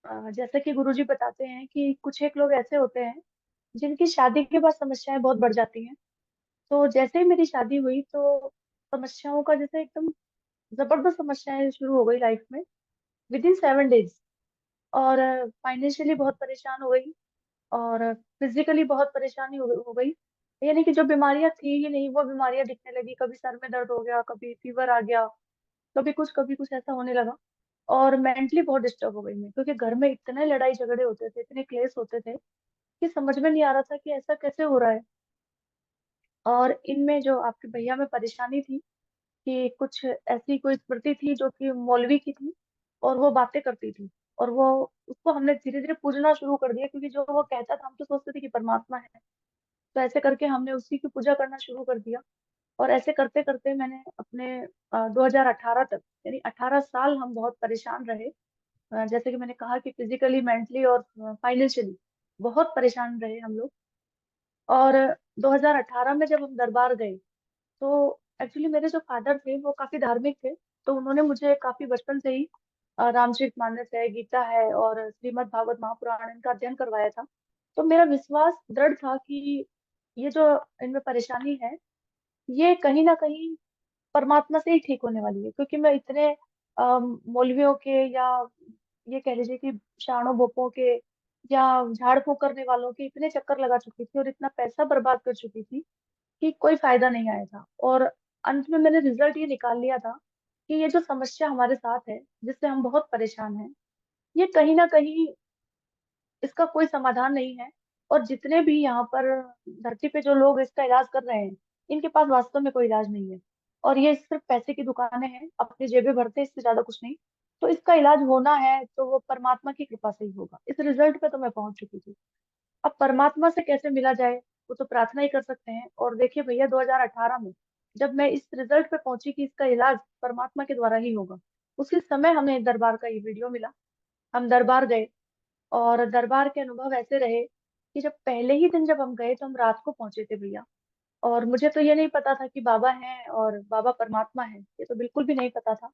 जैसे कि गुरुजी बताते हैं कि कुछ एक लोग ऐसे होते हैं जिनकी शादी के बाद समस्याएं बहुत बढ़ जाती हैं। तो जैसे ही मेरी शादी हुई तो समस्याओं का जैसे एकदम जबरदस्त समस्याएं शुरू हो गई लाइफ में विद इन 7 डेज। और फाइनेंशियली बहुत परेशान हो गई, और फिजिकली बहुत परेशानी हो गई। यानी कि जो बीमारियां थी ही नहीं वो बीमारियां दिखने लगी। कभी सर में दर्द हो गया, कभी फीवर आ गया, कभी कुछ ऐसा होने लगा। और मेंटली बहुत डिस्टर्ब हो गई मैं, क्योंकि घर में इतने लड़ाई झगड़े होते थे, इतने क्लेश होते थे कि समझ में नहीं आ रहा था कि ऐसा कैसे हो रहा है। और इनमें जो आपके भैया में परेशानी थी कि कुछ ऐसी कोई स्मृति थी जो कि मौलवी की थी, और वो बातें करती थी। और वो उसको हमने धीरे धीरे पूजना शुरू कर दिया, क्योंकि जो वो कहता था हम तो सोचते थे कि परमात्मा है। तो ऐसे करके हमने उसी की पूजा करना शुरू कर दिया। और ऐसे करते करते मैंने अपने 2018 तक, यानी 18 साल हम बहुत परेशान रहे। जैसे कि मैंने कहा कि फिजिकली, मेंटली और फाइनेंशियली बहुत परेशान रहे हम लोग। और 2018 में जब हम दरबार गए तो एक्चुअली मेरे जो फादर थे वो काफी धार्मिक थे। तो उन्होंने मुझे काफी बचपन से ही रामचरितमानस है, गीता है और श्रीमद् भागवत महापुराण इनका अध्ययन करवाया था। तो मेरा विश्वास दृढ़ था कि ये जो इनमें परेशानी है ये कहीं ना कहीं परमात्मा से ही ठीक होने वाली है। क्योंकि मैं इतने मौलवियों के, या ये कह लीजिए कि शाणों बोपों के, या झाड़ फूक करने वालों के इतने चक्कर लगा चुकी थी और इतना पैसा बर्बाद कर चुकी थी कि कोई फायदा नहीं आया था। और अंत में मैंने रिजल्ट ये निकाल लिया था कि ये जो समस्या हमारे साथ है, जिससे हम बहुत परेशान हैं, ये कहीं ना कहीं इसका कोई समाधान नहीं है। और जितने भी यहाँ पर धरती पे जो लोग इसका इलाज कर रहे हैं, इनके पास वास्तव में कोई इलाज नहीं है। और ये सिर्फ पैसे की दुकानें हैं, अपनी जेबें भरते हैं, इससे ज्यादा कुछ नहीं। तो इसका इलाज होना है तो वो परमात्मा की कृपा से ही होगा। इस रिजल्ट पे तो मैं पहुंच चुकी थी। अब परमात्मा से कैसे मिला जाए, वो तो प्रार्थना ही कर सकते हैं। और देखिए भैया, 2018 में जब मैं इस रिजल्ट पे पहुंची कि इसका इलाज परमात्मा के द्वारा ही होगा, उसी समय हमें दरबार का ये वीडियो मिला। हम दरबार गए, और दरबार के अनुभव ऐसे रहे कि जब पहले ही दिन जब हम गए तो हम रात को पहुंचे थे भैया। और मुझे तो ये नहीं पता था कि बाबा हैं और बाबा परमात्मा है, ये तो बिल्कुल भी नहीं पता था।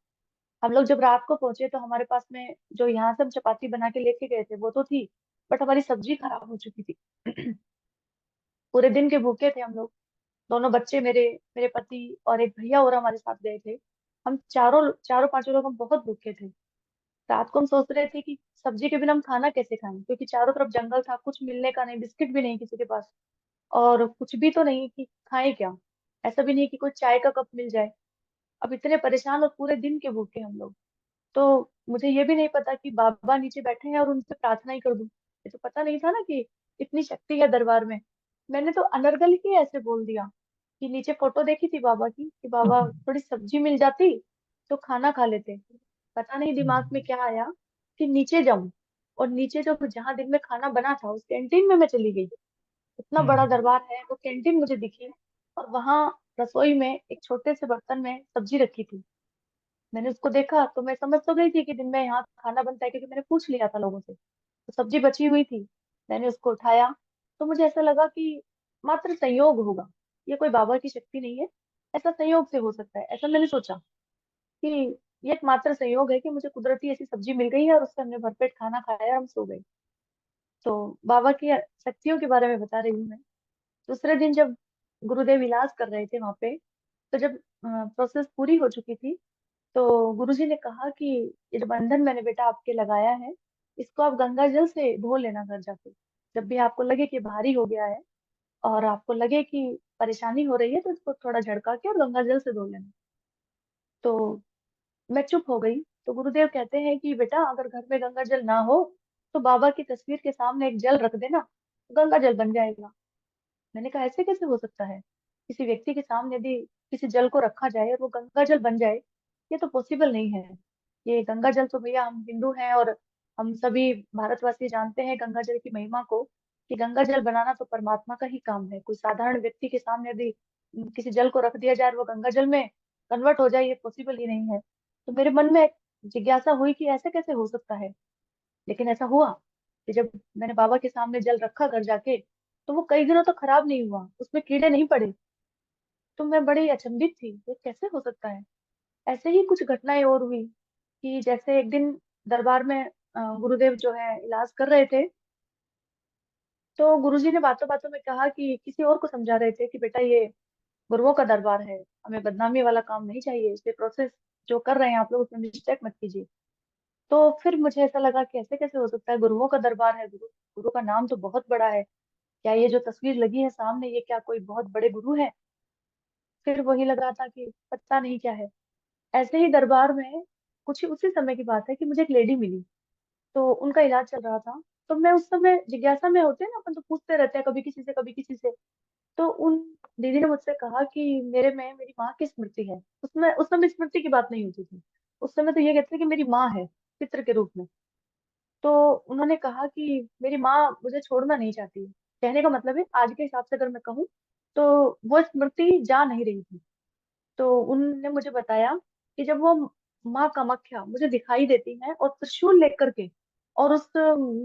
हम लोग जब रात को पहुंचे तो हमारे पास में जो यहाँ से हम चपाती बना के लेके गए थे वो तो थी, बट हमारी सब्जी खराब हो चुकी थी। पूरे दिन के भूखे थे हम लोग। दोनों बच्चे मेरे, मेरे पति और एक भैया और हमारे साथ गए थे। हम चारों चारों पांचों लोग हम बहुत भूखे थे। रात को हम सोच रहे थे कि सब्जी के बिना हम खाना कैसे खाएं, क्योंकि चारों तरफ जंगल था, कुछ मिलने का नहीं, बिस्किट भी नहीं किसी के पास, और कुछ भी तो नहीं कि खाएं क्या। ऐसा भी नहीं कि कोई चाय का कप मिल जाए। अब इतने परेशान और पूरे दिन के भूखे हम लोग। तो मुझे ये भी नहीं पता कि बाबा नीचे बैठे हैं और उनसे प्रार्थना ही कर दूं। ये तो पता नहीं था ना कि इतनी शक्ति है दरबार में। मैंने तो अनर्गल ही ऐसे बोल दिया कि नीचे फोटो देखी थी बाबा की कि बाबा थोड़ी सब्जी मिल जाती तो खाना खा लेते। पता नहीं दिमाग में क्या आया कि नीचे जाऊं। और नीचे जो जहां दिन में खाना बना था उस कैंटीन में मैं चली गई। इतना बड़ा दरबार है, वो कैंटीन मुझे दिखी। और वहां रसोई में एक छोटे से बर्तन में सब्जी रखी थी। मैंने उसको देखा तो मैं समझ तो गई थी कि दिन में यहाँ खाना बनता है, क्योंकि मैंने पूछ लिया था लोगों से। तो सब्जी बची हुई थी, मैंने उसको उठाया। तो मुझे ऐसा लगा कि मात्र संयोग होगा, ये कोई बाबा की शक्ति नहीं है, ऐसा संयोग से हो सकता है। ऐसा मैंने सोचा कि ये एक मात्र संयोग है कि मुझे कुदरती ऐसी सब्जी मिल गई है, और उससे हमने भरपेट खाना खाया और हम सो गए। तो बाबा की शक्तियों के बारे में बता रही हूँ मैं। दूसरे दिन जब गुरुदेव इलाज कर रहे थे वहां पे, तो जब प्रोसेस पूरी हो चुकी थी, तो गुरुजी ने कहा कि ये जो बंधन मैंने बेटा आपके लगाया है, इसको आप गंगा जल से धो लेना घर जाके। जब भी आपको लगे कि भारी हो गया है और आपको लगे कि परेशानी हो रही है, तो इसको थोड़ा झड़का के और गंगा जल से धो लेना। तो मैं चुप हो गई। तो गुरुदेव कहते हैं कि बेटा अगर घर में गंगा जल ना हो तो बाबा की तस्वीर के सामने एक जल रख देना, गंगा जल बन जाएगा। मैंने कहा ऐसे कैसे हो सकता है, किसी व्यक्ति के सामने यदि किसी जल को रखा जाए और वो गंगा जल बन जाए, ये तो पॉसिबल नहीं है। ये गंगा जल तो भैया हम हिंदू हैं और हम सभी भारतवासी जानते हैं गंगा जल की महिमा को, कि गंगा जल बनाना तो परमात्मा का ही काम है। कोई साधारण व्यक्ति के सामने यदि किसी जल को रख दिया जाए और वो गंगा जल में कन्वर्ट हो जाए, ये पॉसिबल ही नहीं है। तो मेरे मन में एक जिज्ञासा हुई कि ऐसे कैसे हो सकता है। लेकिन ऐसा हुआ कि जब मैंने बाबा के सामने जल रखा घर जाके, तो वो कई दिनों तक खराब नहीं हुआ, उसमें कीड़े नहीं पड़े। तो मैं बड़ी अचंभित थी, ये कैसे हो सकता है। ऐसे ही कुछ घटनाएं और हुई कि जैसे एक दिन दरबार में गुरुदेव जो है इलाज कर रहे थे। तो गुरुजी ने बातों बातों में कहा कि किसी और को समझा रहे थे कि बेटा ये गुरुओं का दरबार है, हमें बदनामी वाला काम नहीं चाहिए, इसलिए प्रोसेस जो कर रहे हैं आप लोग उसमें मिस्टेक मत कीजिए। तो फिर मुझे ऐसा लगा कि ऐसे कैसे हो सकता है, गुरुओं का दरबार है, गुरु गुरु का नाम तो बहुत बड़ा है, क्या ये जो तस्वीर लगी है सामने ये क्या कोई बहुत बड़े गुरु है? फिर वही लग रहा था कि पता नहीं क्या है। ऐसे ही दरबार में कुछ ही उसी समय की बात है कि मुझे एक लेडी मिली, तो उनका इलाज चल रहा था। तो मैं उस समय जिज्ञासा में होते हैं ना अपन, तो पूछते रहते हैं कभी किसी से कभी किसी से। तो उन दीदी ने मुझसे कहा कि मेरे में मेरी माँ की स्मृति है। उसमें उस समय स्मृति की बात नहीं होती थी, उस समय तो ये कहते थे कि मेरी माँ है पितृ के रूप में। तो उन्होंने कहा कि मेरी माँ मुझे छोड़ना नहीं चाहती है। कहने का मतलब है आज के हिसाब से अगर मैं कहूँ तो वो स्मृति जा नहीं रही थी। तो उन्होंने मुझे बताया कि जब वो माँ कामाख्या मुझे दिखाई देती है और त्रिशूल लेकर के और उस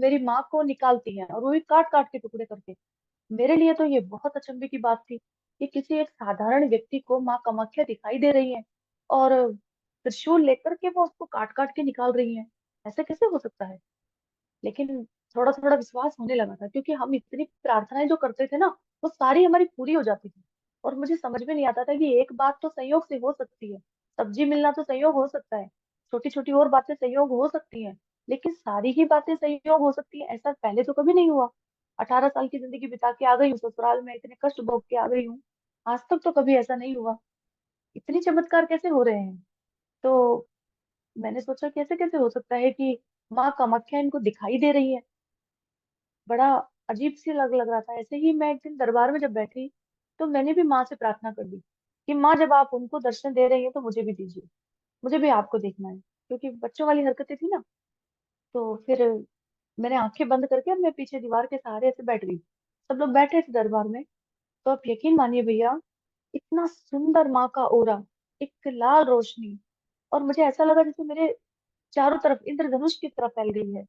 मेरी माँ को निकालती है, और वो भी काट काट के टुकड़े करके, मेरे लिए तो ये बहुत अचंभे की बात थी कि किसी एक साधारण व्यक्ति को माँ कामाख्या दिखाई दे रही है और त्रिशूल लेकर के वो उसको काट काट के निकाल रही है। ऐसे कैसे हो सकता है? लेकिन थोड़ा थोड़ा विश्वास होने लगा था, क्योंकि हम इतनी प्रार्थनाएं जो करते थे ना वो सारी हमारी पूरी हो जाती थी। और मुझे समझ में नहीं आता था कि एक बात तो संयोग से हो सकती है, सब्जी मिलना तो संयोग हो सकता है, छोटी छोटी और बातें संयोग हो सकती हैं, लेकिन सारी ही बातें संयोग हो सकती है ऐसा पहले तो कभी नहीं हुआ। 18 साल की जिंदगी बिता के आ गई हूँ ससुराल में, इतने कष्ट भोग के आ गई हूँ, आज तक तो कभी ऐसा नहीं हुआ। इतनी चमत्कार कैसे हो रहे हैं? तो मैंने सोचा कैसे कैसे हो सकता है कि माँ कामाख्या इनको दिखाई दे रही है। बड़ा अजीब सी लग लग रहा था। ऐसे ही मैं एक दिन दरबार में जब बैठी तो मैंने भी माँ से प्रार्थना कर दी कि माँ जब आप उनको दर्शन दे रही हैं तो मुझे भी दीजिए, मुझे भी आपको देखना है, क्योंकि बच्चों वाली हरकतें थी ना। तो फिर मैंने आंखें बंद करके मैं पीछे दीवार के सहारे ऐसे बैठ गई। सब लोग बैठे थे दरबार में। तो आप यकीन मानिए भैया, इतना सुंदर माँ का ओरा, एक लाल रोशनी, और मुझे ऐसा लगा जैसे मेरे चारों तरफ इंद्रधनुष की तरह फैल गई है।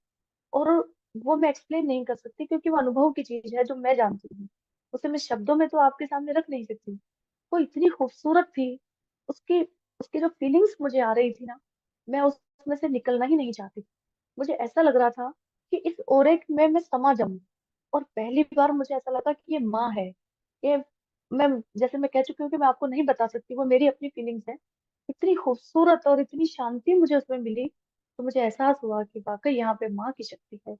और वो मैं एक्सप्लेन नहीं कर सकती, क्योंकि वो अनुभव की चीज है जो मैं जानती हूँ, उसे मैं शब्दों में तो आपके सामने रख नहीं सकती। वो इतनी खूबसूरत थी, उसकी उसकी जो फीलिंग्स मुझे आ रही थी ना, मैं उसमें से निकलना ही नहीं चाहती। मुझे ऐसा लग रहा था कि इस ओरे में मैं समा जाऊं। और पहली बार मुझे ऐसा लगा कि ये माँ है। ये मैं, जैसे मैं कह चुकी हूँ कि मैं आपको नहीं बता सकती, वो मेरी अपनी फीलिंग्स है। इतनी खूबसूरत और इतनी शांति मुझे उसमें मिली, तो मुझे एहसास हुआ कि वाकई यहाँ पे माँ की शक्ति है।